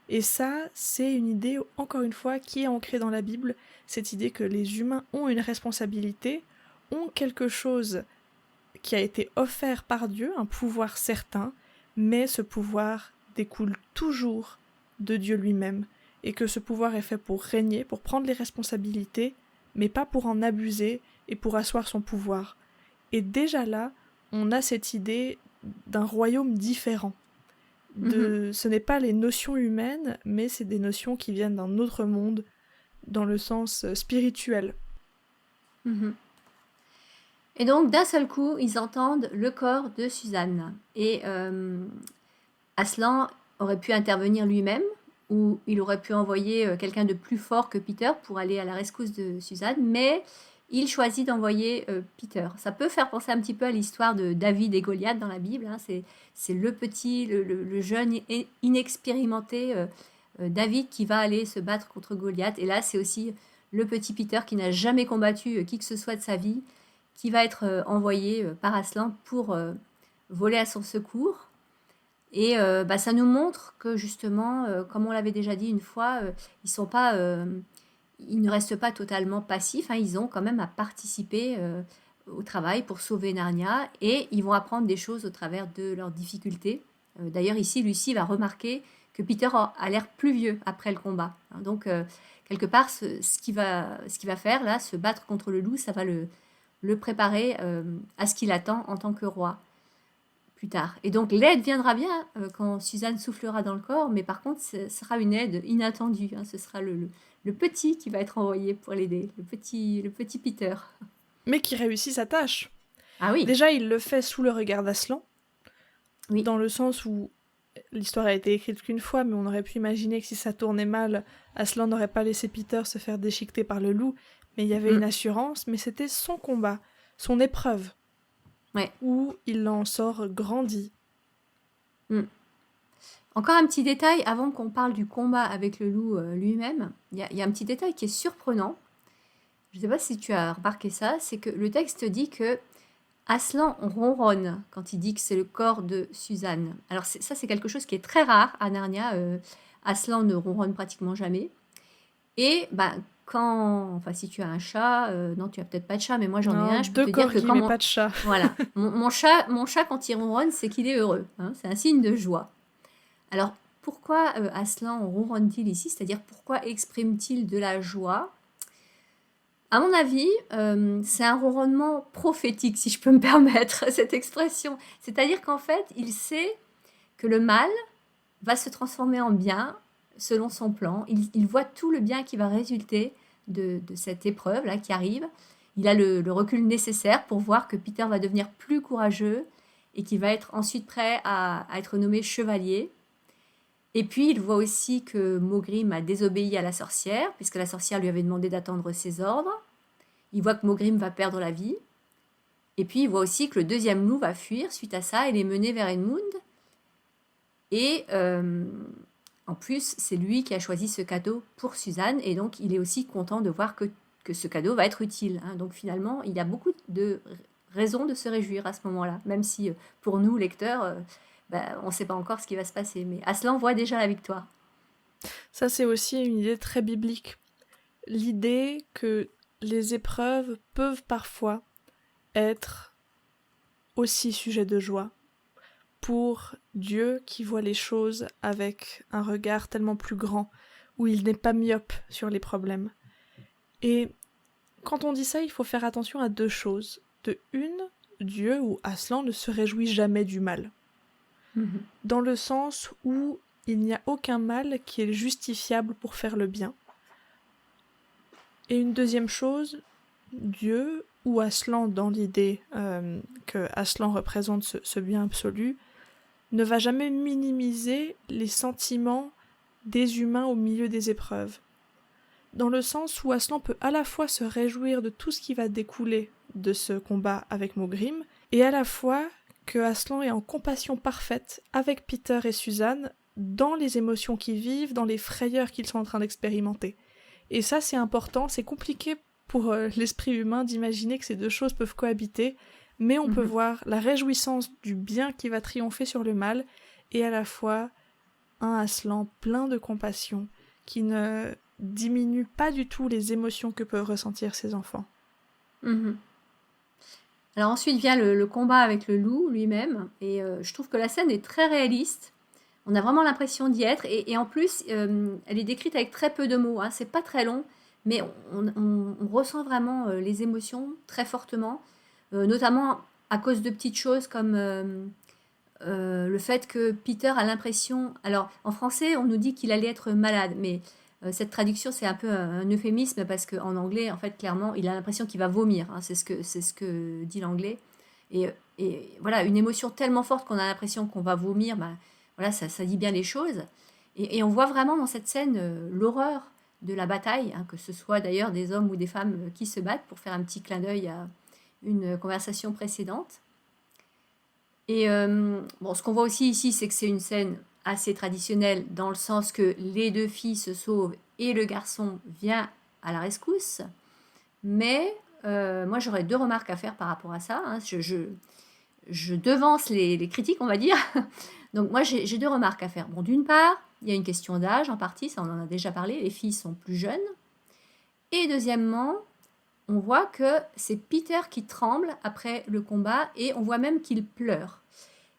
Et ça, c'est une idée, encore une fois, qui est ancrée dans la Bible, cette idée que les humains ont une responsabilité, ont quelque chose qui a été offert par Dieu, un pouvoir certain, mais ce pouvoir découle toujours de Dieu lui-même, et que ce pouvoir est fait pour régner, pour prendre les responsabilités, mais pas pour en abuser et pour asseoir son pouvoir. Et déjà là, on a cette idée d'un royaume différent. Ce n'est pas les notions humaines, mais c'est des notions qui viennent d'un autre monde, dans le sens spirituel. Et donc, d'un seul coup, ils entendent le corps de Suzanne. Et Aslan aurait pu intervenir lui-même, ou il aurait pu envoyer quelqu'un de plus fort que Peter pour aller à la rescousse de Suzanne, mais il choisit d'envoyer Peter. Ça peut faire penser un petit peu à l'histoire de David et Goliath dans la Bible. Hein. C'est le petit, le jeune inexpérimenté David qui va aller se battre contre Goliath. Et là, c'est aussi le petit Peter qui n'a jamais combattu qui que ce soit de sa vie, qui va être envoyé par Aslan pour voler à son secours. Et ça nous montre que justement, comme on l'avait déjà dit une fois, ils ne restent pas totalement passifs. Hein, ils ont quand même à participer au travail pour sauver Narnia et ils vont apprendre des choses au travers de leurs difficultés. D'ailleurs, ici, Lucie va remarquer que Peter a l'air plus vieux après le combat. Hein, donc, quelque part, ce qu'il va faire là, se battre contre le loup, ça va le préparer à ce qu'il attend en tant que roi plus tard. Et donc l'aide viendra bien quand Suzanne soufflera dans le corps, mais par contre ce sera une aide inattendue. Hein. Ce sera le petit qui va être envoyé pour l'aider, le petit Peter. Mais qui réussit sa tâche. Ah oui. Déjà, il le fait sous le regard d'Aslan, oui. Dans le sens où l'histoire a été écrite qu'une fois, mais on aurait pu imaginer que si ça tournait mal, Aslan n'aurait pas laissé Peter se faire déchiqueter par le loup, mais il y avait une assurance, mais c'était son combat, son épreuve, où il en sort grandi. Encore un petit détail, avant qu'on parle du combat avec le loup lui-même, il y a un petit détail qui est surprenant. Je ne sais pas si tu as remarqué ça, c'est que le texte dit que Aslan ronronne quand il dit que c'est le corps de Suzanne. Alors ça, c'est quelque chose qui est très rare à Narnia. Aslan ne ronronne pratiquement jamais. Et si tu as un chat, non, tu as peut-être pas de chat, mais moi j'en ai un. Je peux te dire que quand pas de chat. Voilà, mon chat quand il ronronne, c'est qu'il est heureux. Hein, c'est un signe de joie. Alors pourquoi Aslan ronronne-t-il ici? C'est-à-dire pourquoi exprime-t-il de la joie? À mon avis, c'est un ronronnement prophétique, si je peux me permettre cette expression. C'est-à-dire qu'en fait, il sait que le mal va se transformer en bien selon son plan. Il voit tout le bien qui va résulter de cette épreuve-là qui arrive. Il a le recul nécessaire pour voir que Peter va devenir plus courageux et qu'il va être ensuite prêt à être nommé chevalier. Et puis, il voit aussi que Maugrim a désobéi à la sorcière, puisque la sorcière lui avait demandé d'attendre ses ordres. Il voit que Maugrim va perdre la vie. Et puis, il voit aussi que le deuxième loup va fuir suite à ça et les mener vers Edmund. Et en plus, c'est lui qui a choisi ce cadeau pour Suzanne. Et donc, il est aussi content de voir que ce cadeau va être utile. Donc, finalement, il y a beaucoup de raisons de se réjouir à ce moment-là. Même si, pour nous, lecteurs, on ne sait pas encore ce qui va se passer. Mais Aslan voit déjà la victoire. Ça, c'est aussi une idée très biblique. L'idée que les épreuves peuvent parfois être aussi sujet de joie pour Dieu qui voit les choses avec un regard tellement plus grand, où il n'est pas myope sur les problèmes. Et quand on dit ça, il faut faire attention à deux choses. De une, Dieu ou Aslan ne se réjouit jamais du mal. Dans le sens où il n'y a aucun mal qui est justifiable pour faire le bien. Et une deuxième chose, Dieu ou Aslan, dans l'idée que Aslan représente ce bien absolu, ne va jamais minimiser les sentiments des humains au milieu des épreuves. Dans le sens où Aslan peut à la fois se réjouir de tout ce qui va découler de ce combat avec Maugrim, et à la fois que Aslan est en compassion parfaite avec Peter et Suzanne dans les émotions qu'ils vivent, dans les frayeurs qu'ils sont en train d'expérimenter. Et ça, c'est important, c'est compliqué pour l'esprit humain d'imaginer que ces deux choses peuvent cohabiter, mais on peut voir la réjouissance du bien qui va triompher sur le mal, et à la fois un Aslan plein de compassion, qui ne diminue pas du tout les émotions que peuvent ressentir ses enfants. Alors ensuite vient le combat avec le loup lui-même, et je trouve que la scène est très réaliste. On a vraiment l'impression d'y être, et en plus, elle est décrite avec très peu de mots. C'est pas très long, mais on ressent vraiment les émotions très fortement, notamment à cause de petites choses comme le fait que Peter a l'impression... Alors, en français, on nous dit qu'il allait être malade, mais cette traduction, c'est un peu un euphémisme, parce qu'en anglais, en fait, clairement, il a l'impression qu'il va vomir. C'est ce que dit l'anglais. Et voilà, une émotion tellement forte qu'on a l'impression qu'on va vomir, voilà, ça dit bien les choses. Et on voit vraiment dans cette scène l'horreur de la bataille, que ce soit d'ailleurs des hommes ou des femmes qui se battent, pour faire un petit clin d'œil à une conversation précédente. Et ce qu'on voit aussi ici, c'est que c'est une scène assez traditionnelle, dans le sens que les deux filles se sauvent et le garçon vient à la rescousse. Mais moi, j'aurais deux remarques à faire par rapport à ça. Je devance les critiques, on va dire. Donc moi, j'ai deux remarques à faire. Bon, d'une part, il y a une question d'âge en partie, ça on en a déjà parlé, les filles sont plus jeunes. Et deuxièmement, on voit que c'est Peter qui tremble après le combat, et on voit même qu'il pleure.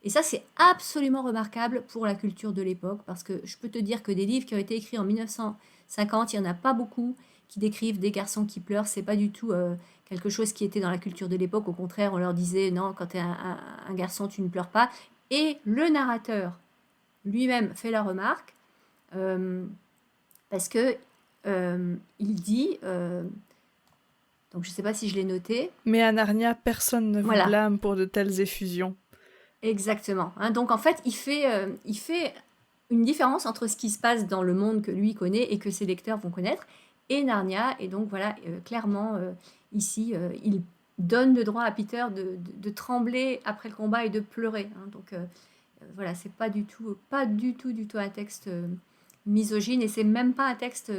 Et ça, c'est absolument remarquable pour la culture de l'époque, parce que je peux te dire que des livres qui ont été écrits en 1950, il n'y en a pas beaucoup qui décrivent des garçons qui pleurent. C'est pas du tout quelque chose qui était dans la culture de l'époque. Au contraire, on leur disait non, quand tu es un garçon, tu ne pleures pas. Et le narrateur lui-même fait la remarque, parce que il dit, donc je ne sais pas si je l'ai noté. Mais à Narnia, personne ne vous blâme pour de telles effusions. Exactement. Donc en fait, il fait une différence entre ce qui se passe dans le monde que lui connaît et que ses lecteurs vont connaître, et Narnia. Et donc voilà, clairement, ici, il donne le droit à Peter de trembler après le combat et de pleurer. Donc voilà, c'est pas du tout un texte misogyne, et c'est même pas un texte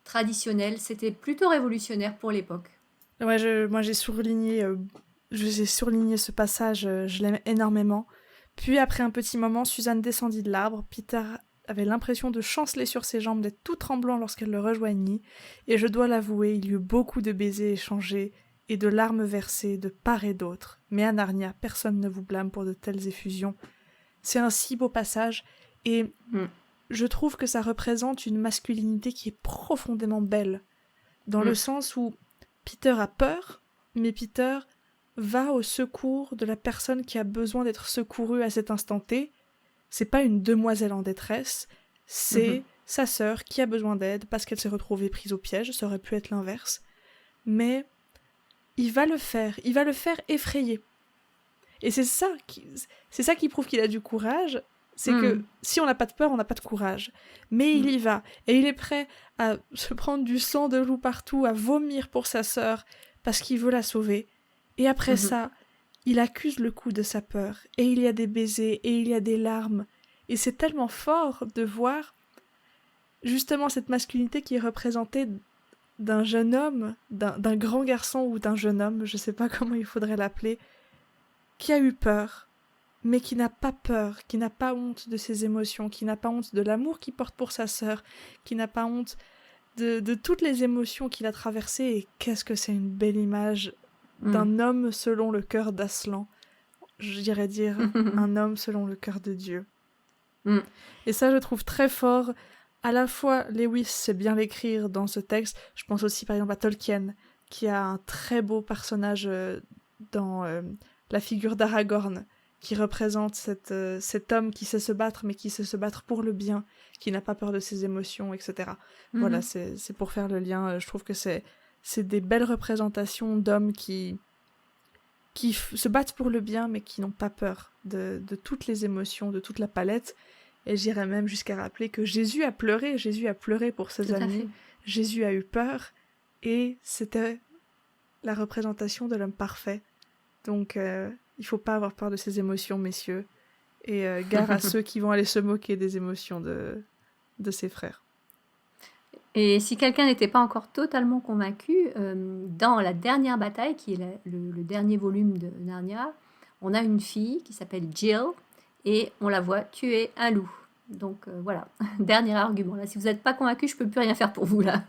traditionnel. C'était plutôt révolutionnaire pour l'époque. Ouais, moi j'ai surligné ce passage, je l'aime énormément. Puis après un petit moment, Suzanne descendit de l'arbre. Peter avait l'impression de chanceler sur ses jambes, d'être tout tremblant lorsqu'elle le rejoignit, et je dois l'avouer, il y eut beaucoup de baisers échangés et de larmes versées de part et d'autre. Mais à Narnia, personne ne vous blâme pour de telles effusions. C'est un si beau passage, et je trouve que ça représente une masculinité qui est profondément belle, dans le sens où Peter a peur, mais Peter va au secours de la personne qui a besoin d'être secourue à cet instant T, C'est pas une demoiselle en détresse, c'est Mhm. sa sœur qui a besoin d'aide parce qu'elle s'est retrouvée prise au piège, ça aurait pu être l'inverse. Mais il va le faire effrayer. Et c'est ça qui prouve qu'il a du courage, c'est que Mhm. si on n'a pas de peur, on n'a pas de courage. Mais il Mhm. y va, et il est prêt à se prendre du sang de loup partout, à vomir pour sa sœur, parce qu'il veut la sauver. Et après Mhm. ça, il accuse le coup de sa peur, et il y a des baisers, et il y a des larmes. Et c'est tellement fort de voir justement cette masculinité qui est représentée d'un jeune homme, d'un grand garçon ou d'un jeune homme, je sais pas comment il faudrait l'appeler, qui a eu peur, mais qui n'a pas peur, qui n'a pas honte de ses émotions, qui n'a pas honte de l'amour qu'il porte pour sa sœur, qui n'a pas honte de toutes les émotions qu'il a traversées. Et qu'est-ce que c'est une belle image Mhm. d'un homme selon le cœur d'Aslan. J'irais dire Mhm. un homme selon le cœur de Dieu. Mhm. Et ça, je trouve très fort. À la fois, Lewis sait bien l'écrire dans ce texte. Je pense aussi, par exemple, à Tolkien, qui a un très beau personnage dans la figure d'Aragorn, qui représente cet homme qui sait se battre, mais qui sait se battre pour le bien, qui n'a pas peur de ses émotions, etc. Voilà, Mhm. c'est pour faire le lien. Je trouve que c'est des belles représentations d'hommes qui se battent pour le bien, mais qui n'ont pas peur de toutes les émotions, de toute la palette. Et j'irais même jusqu'à rappeler que Jésus a pleuré pour ses Tout à amis, fait. Jésus a eu peur, et c'était la représentation de l'homme parfait. Donc il faut pas avoir peur de ses émotions, messieurs, et gare à ceux qui vont aller se moquer des émotions de ses frères. Et si quelqu'un n'était pas encore totalement convaincu, dans la dernière bataille, qui est le dernier volume de Narnia, on a une fille qui s'appelle Jill et on la voit tuer un loup. Donc voilà, dernier argument. Là, si vous n'êtes pas convaincu, je peux plus rien faire pour vous là.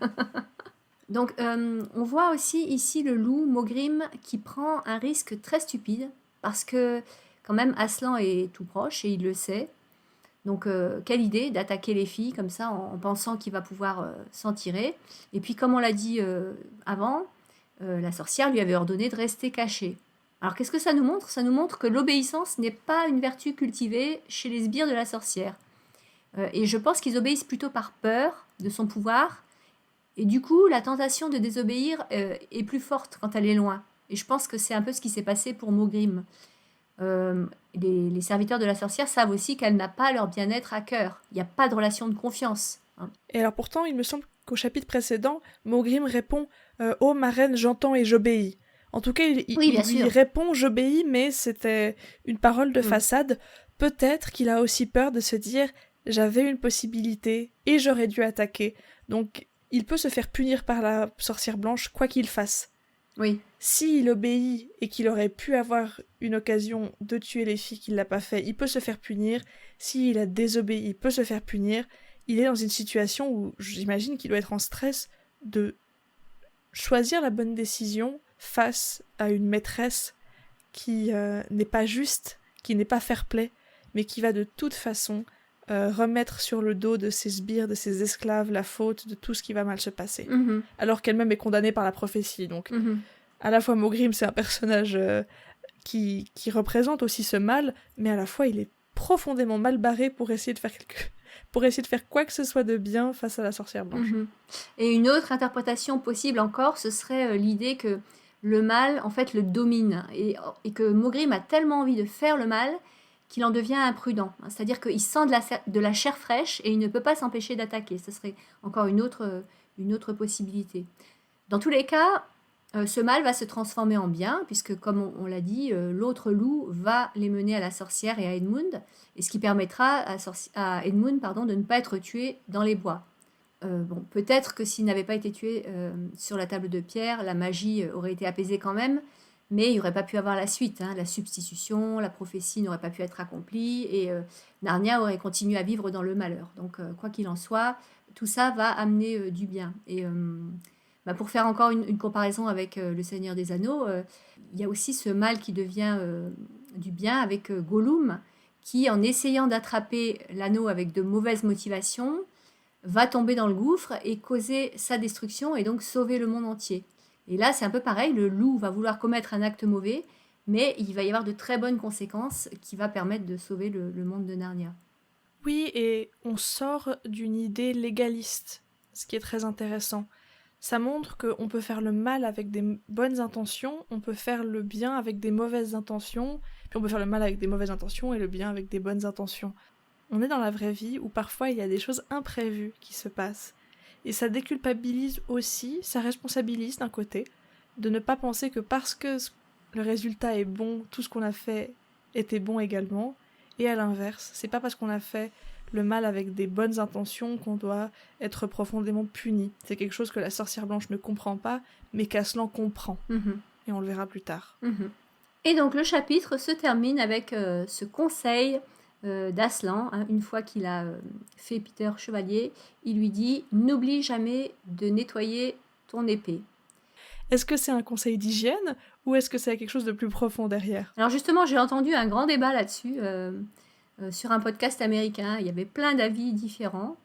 Donc on voit aussi ici le loup Mogrim qui prend un risque très stupide parce que quand même Aslan est tout proche et il le sait. Donc, quelle idée d'attaquer les filles comme ça en pensant qu'il va pouvoir s'en tirer. Et puis, comme on l'a dit avant, la sorcière lui avait ordonné de rester cachée. Alors, qu'est-ce que ça nous montre? Ça nous montre que l'obéissance n'est pas une vertu cultivée chez les sbires de la sorcière. Et je pense qu'ils obéissent plutôt par peur de son pouvoir. Et du coup, la tentation de désobéir est plus forte quand elle est loin. Et je pense que c'est un peu ce qui s'est passé pour Mogrim. Euh, les serviteurs de la sorcière savent aussi qu'elle n'a pas leur bien-être à cœur. Il n'y a pas de relation de confiance. Hein. Et alors pourtant, il me semble qu'au chapitre précédent, Mogrim répond oh, ma reine, j'entends et j'obéis. En tout cas, Oui, il bien lui sûr. répond j'obéis, mais c'était une parole de Mm. façade. Peut-être qu'il a aussi peur de se dire j'avais une possibilité et j'aurais dû attaquer. Donc, il peut se faire punir par la sorcière blanche, quoi qu'il fasse. Oui. S'il obéit et qu'il aurait pu avoir une occasion de tuer les filles qu'il l'a pas fait, il peut se faire punir. S'il a désobéi, il peut se faire punir. Il est dans une situation où j'imagine qu'il doit être en stress de choisir la bonne décision face à une maîtresse qui n'est pas juste, qui n'est pas fair-play, mais qui va de toute façon remettre sur le dos de ses sbires, de ses esclaves, la faute de tout ce qui va mal se passer. Mhm. Alors qu'elle-même est condamnée par la prophétie. Donc, Mhm. à la fois Mogrim, c'est un personnage qui représente aussi ce mal, mais à la fois il est profondément mal barré pour essayer de faire quoi que ce soit de bien face à la sorcière blanche. Mhm. Et une autre interprétation possible encore, ce serait l'idée que le mal, en fait, le domine. Et que Mogrim a tellement envie de faire le mal qu'il en devient imprudent. C'est-à-dire qu'il sent de la chair fraîche et il ne peut pas s'empêcher d'attaquer. Ce serait encore une autre possibilité. Dans tous les cas, ce mal va se transformer en bien, puisque comme on l'a dit, l'autre loup va les mener à la sorcière et à Edmund, et ce qui permettra à Edmund de ne pas être tué dans les bois. Bon, peut-être que s'il n'avait pas été tué sur la table de pierre, la magie aurait été apaisée quand même, mais il n'y aurait pas pu avoir la suite. Hein. La substitution, la prophétie n'aurait pas pu être accomplie, et Narnia aurait continué à vivre dans le malheur. Donc, quoi qu'il en soit, tout ça va amener du bien. Et pour faire encore une comparaison avec Le Seigneur des Anneaux, il y a aussi ce mal qui devient du bien avec Gollum, qui, en essayant d'attraper l'anneau avec de mauvaises motivations, va tomber dans le gouffre et causer sa destruction et donc sauver le monde entier. Et là, c'est un peu pareil, le loup va vouloir commettre un acte mauvais, mais il va y avoir de très bonnes conséquences qui va permettre de sauver le monde de Narnia. Oui, et on sort d'une idée légaliste, ce qui est très intéressant. Ça montre qu'on peut faire le mal avec des bonnes intentions, on peut faire le bien avec des mauvaises intentions, puis on peut faire le mal avec des mauvaises intentions et le bien avec des bonnes intentions. On est dans la vraie vie où parfois il y a des choses imprévues qui se passent. Et ça déculpabilise aussi, ça responsabilise d'un côté, de ne pas penser que parce que le résultat est bon, tout ce qu'on a fait était bon également. Et à l'inverse, c'est pas parce qu'on a fait le mal avec des bonnes intentions qu'on doit être profondément puni. C'est quelque chose que la sorcière blanche ne comprend pas, mais qu'Aslan comprend. Et on le verra plus tard. Et donc le chapitre se termine avec ce conseil d'Aslan, hein, une fois qu'il a fait Peter chevalier, il lui dit « N'oublie jamais de nettoyer ton épée ». Est-ce que c'est un conseil d'hygiène ou est-ce que c'est quelque chose de plus profond derrière ? Alors justement, j'ai entendu un grand débat là-dessus sur un podcast américain. Il y avait plein d'avis différents.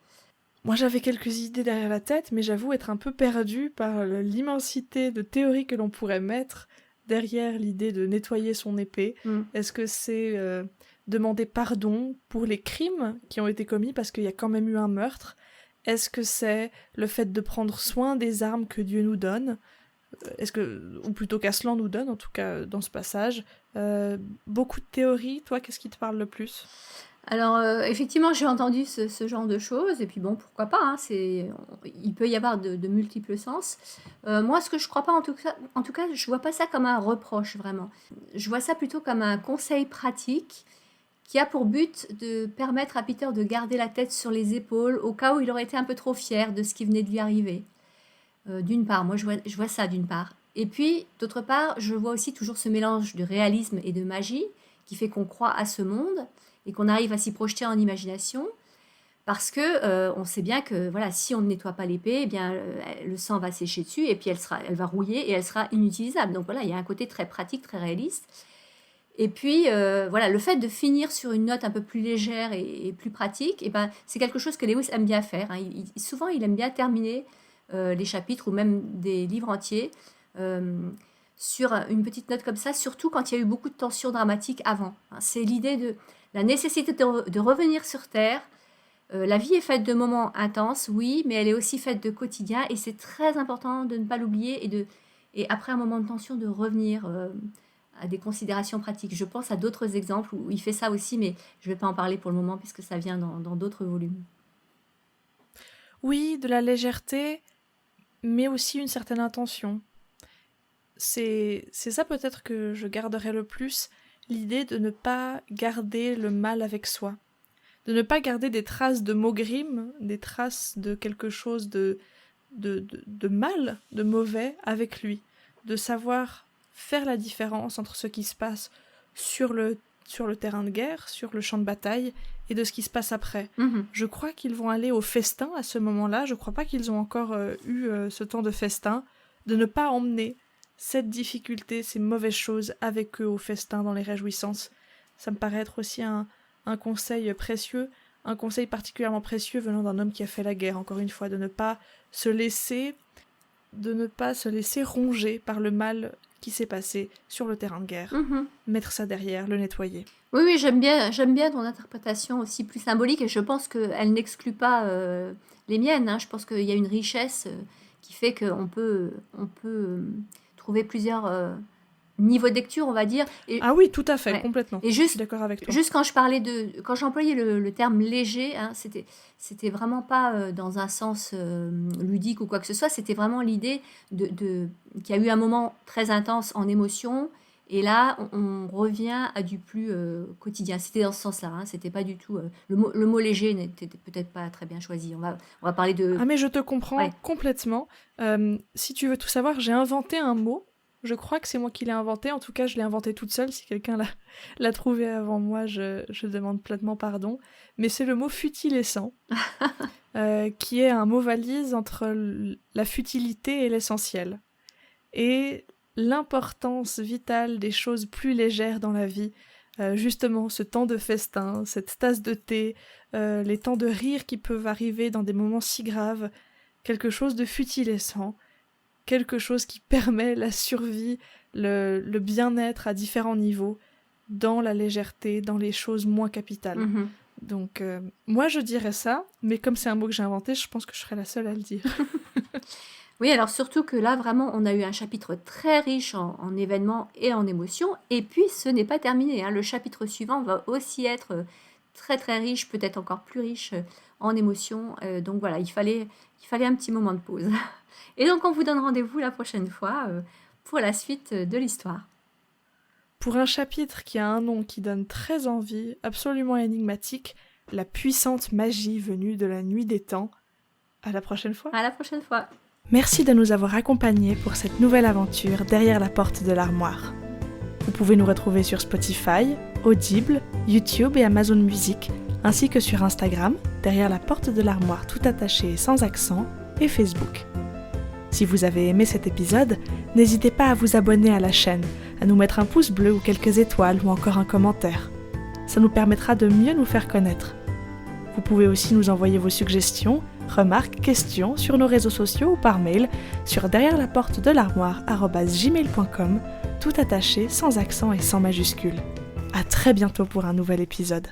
Moi, j'avais quelques idées derrière la tête, mais j'avoue être un peu perdue par l'immensité de théories que l'on pourrait mettre derrière l'idée de nettoyer son épée. Est-ce que c'est demander pardon pour les crimes qui ont été commis parce qu'il y a quand même eu un meurtre ? Est-ce que c'est le fait de prendre soin des armes que Dieu nous donne ? Ou plutôt qu'Aslan nous donne, en tout cas dans ce passage. Beaucoup de théories. Toi, qu'est-ce qui te parle le plus ? Alors, effectivement, j'ai entendu ce genre de choses, et puis bon, pourquoi pas, hein, il peut y avoir de multiples sens. Moi, ce que je crois pas, en tout cas, je vois pas ça comme un reproche, vraiment. Je vois ça plutôt comme un conseil pratique qui a pour but de permettre à Peter de garder la tête sur les épaules au cas où il aurait été un peu trop fier de ce qui venait de lui arriver. D'une part, moi, je vois ça d'une part. Et puis, d'autre part, je vois aussi toujours ce mélange de réalisme et de magie qui fait qu'on croit à ce monde et qu'on arrive à s'y projeter en imagination, parce que on sait bien que voilà, si on ne nettoie pas l'épée, eh bien le sang va sécher dessus et puis elle va rouiller et elle sera inutilisable. Donc voilà, il y a un côté très pratique, très réaliste. Et puis voilà, le fait de finir sur une note un peu plus légère et plus pratique, eh ben, c'est quelque chose que Lewis aime bien faire, hein. Souvent, il aime bien terminer les chapitres ou même des livres entiers sur une petite note comme ça, surtout quand il y a eu beaucoup de tensions dramatiques avant. C'est l'idée de la nécessité de revenir sur Terre. La vie est faite de moments intenses, oui, mais elle est aussi faite de quotidien, et c'est très important de ne pas l'oublier et après un moment de tension de revenir à des considérations pratiques. Je pense à d'autres exemples où il fait ça aussi, mais je ne vais pas en parler pour le moment puisque ça vient dans d'autres volumes. Oui, de la légèreté, mais aussi une certaine intention. C'est ça peut-être que je garderai le plus, l'idée de ne pas garder le mal avec soi. De ne pas garder des traces de Maugrim, des traces de quelque chose de mal, de mauvais avec lui. De savoir faire la différence entre ce qui se passe sur le terrain de guerre, sur le champ de bataille, et de ce qui se passe après. Je crois qu'ils vont aller au festin à ce moment-là, je crois pas qu'ils ont encore eu ce temps de festin, de ne pas emmener cette difficulté, ces mauvaises choses avec eux au festin dans les réjouissances. Ça me paraît être aussi un conseil précieux, un conseil particulièrement précieux venant d'un homme qui a fait la guerre, encore une fois, de ne pas se laisser ronger par le mal qui s'est passé sur le terrain de guerre. Mettre ça derrière, le nettoyer. Oui, j'aime bien ton interprétation aussi plus symbolique, et je pense qu'elle n'exclut pas les miennes, hein. Je pense qu'il y a une richesse qui fait qu'on peut trouver plusieurs niveaux de lecture, on va dire. Ah oui, tout à fait, ouais. Complètement. Et je suis d'accord avec toi. Juste quand j'employais le terme léger, hein, c'était vraiment pas dans un sens ludique ou quoi que ce soit, c'était vraiment l'idée qu'il y a eu un moment très intense en émotion, et là on revient à du plus quotidien. C'était dans ce sens-là, hein, c'était pas du tout le mot léger n'était peut-être pas très bien choisi. On va parler de... Ah mais je te comprends complètement. Si tu veux tout savoir, j'ai inventé un mot. Je crois que c'est moi qui l'ai inventé. En tout cas, je l'ai inventé toute seule. Si quelqu'un l'a trouvé avant moi, je demande platement pardon. Mais c'est le mot futilescent, qui est un mot valise entre la futilité et l'essentiel. Et l'importance vitale des choses plus légères dans la vie. Justement, ce temps de festin, cette tasse de thé, les temps de rire qui peuvent arriver dans des moments si graves. Quelque chose de futilescent. Quelque chose qui permet la survie, le bien-être à différents niveaux, dans la légèreté, dans les choses moins capitales. Donc, moi, je dirais ça, mais comme c'est un mot que j'ai inventé, je pense que je serais la seule à le dire. Oui, alors surtout que là, vraiment, on a eu un chapitre très riche en événements et en émotions. Et puis, ce n'est pas terminé, hein. Le chapitre suivant va aussi être très très riche, peut-être encore plus riche en émotions. Donc voilà, il fallait un petit moment de pause. Et donc, on vous donne rendez-vous la prochaine fois pour la suite de l'histoire. Pour un chapitre qui a un nom qui donne très envie, absolument énigmatique, la puissante magie venue de la nuit des temps. À la prochaine fois. À la prochaine fois. Merci de nous avoir accompagnés pour cette nouvelle aventure derrière la porte de l'armoire. Vous pouvez nous retrouver sur Spotify, Audible, YouTube et Amazon Music, ainsi que sur Instagram, derrière la porte de l'armoire tout attaché et sans accent, et Facebook. Si vous avez aimé cet épisode, n'hésitez pas à vous abonner à la chaîne, à nous mettre un pouce bleu ou quelques étoiles ou encore un commentaire. Ça nous permettra de mieux nous faire connaître. Vous pouvez aussi nous envoyer vos suggestions, remarques, questions sur nos réseaux sociaux ou par mail sur derrière-la-porte-de-l'armoire@gmail.com, tout attaché, sans accent et sans majuscule. À très bientôt pour un nouvel épisode.